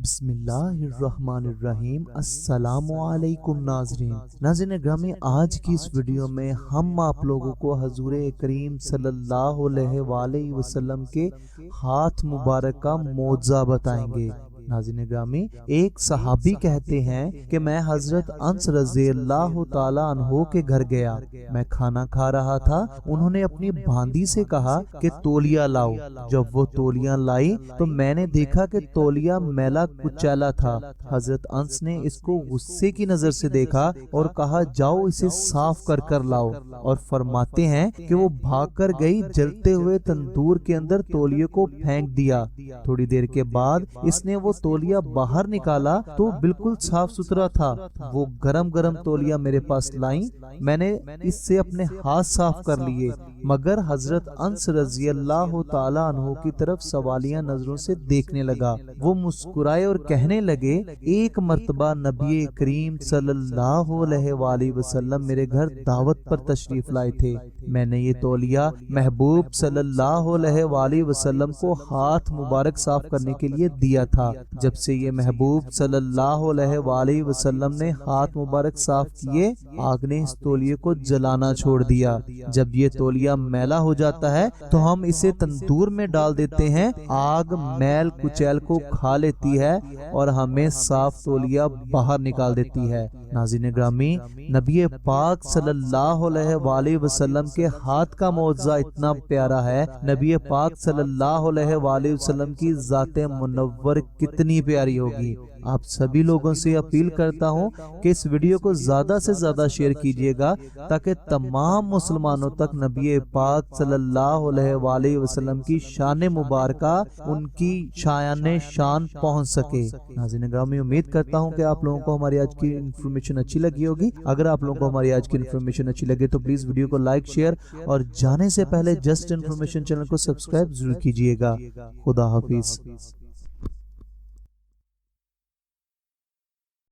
بسم اللہ الرحمن الرحیم۔ السلام علیکم ناظرین گرامی، آج کی اس ویڈیو میں ہم آپ لوگوں کو حضور کریم صلی اللہ علیہ وآلہ وسلم کے ہاتھ مبارک کا معجزہ بتائیں گے۔ ناظرین گرامی، ایک صحابی کہتے ہیں کہ میں حضرت انس رضی اللہ تعالی عنہ کے گھر گیا، میں کھانا کھا رہا تھا، انہوں نے اپنی باندی سے کہا کہ تولیہ لاؤ۔ جب وہ تولیہ لائی تو میں نے دیکھا کہ تولیہ میلا کچیلا تھا۔ حضرت انس نے اس کو غصے کی نظر سے دیکھا اور کہا جاؤ اسے صاف کر لاؤ، اور فرماتے ہیں کہ وہ بھاگ کر گئی، جلتے ہوئے تندور کے اندر تولیے کو پھینک دیا۔ تھوڑی دیر کے بعد اس نے وہ تولیہ باہر نکالا تو بالکل صاف ستھرا تھا۔ وہ گرم تولیہ میرے پاس لائیں، میں نے اس سے اپنے ہاتھ صاف کر لیے، مگر حضرت انس رضی اللہ تعالی عنہ کی طرف سوالیہ نظروں سے دیکھنے لگا۔ وہ مسکرائے اور کہنے لگے، ایک مرتبہ نبی کریم صلی اللہ علیہ وآلہ وسلم میرے گھر دعوت پر تشریف لائے تھے، میں نے یہ تولیہ محبوب صلی اللہ علیہ وآلہ وسلم کو ہاتھ مبارک صاف کرنے کے لیے دیا تھا۔ جب سے یہ محبوب صلی اللہ علیہ وآلہ وسلم نے ہاتھ مبارک صاف کیے، آگ نے اس تولیے کو جلانا چھوڑ دیا۔ جب یہ تولیہ میلا ہو جاتا ہے تو ہم اسے تندور میں ڈال دیتے ہیں، آگ میل کچیل کو کھا لیتی ہے اور ہمیں صاف تولیہ باہر نکال دیتی ہے۔ ناظرین گرامی، نبی پاک صلی اللہ علیہ وآلہ وسلم کے ہاتھ کا معجزہ اتنا پیارا ہے، نبی پاک صلی اللہ علیہ وآلہ وسلم کی ذات منور کتنی پیاری ہوگی۔ آپ سبھی لوگوں سے اپیل کرتا ہوں کہ اس ویڈیو کو زیادہ سے زیادہ شیئر کیجیے گا تاکہ تمام مسلمانوں تک نبی پاک صلی اللہ علیہ وآلہ وسلم کی شان مبارکہ، ان کی شان پہنچ سکے۔ ناظرین گرامی، امید کرتا ہوں کہ آپ لوگوں کو ہماری آج کی انفارمیشن اچھی لگی ہوگی۔ اگر آپ لوگوں کو ہماری آج کی انفارمیشن اچھی لگے تو پلیز ویڈیو کو لائک، شیئر اور جانے سے پہلے جسٹ انفارمیشن چینل کو سبسکرائب ضرور کیجیے گا۔ خدا حافظ۔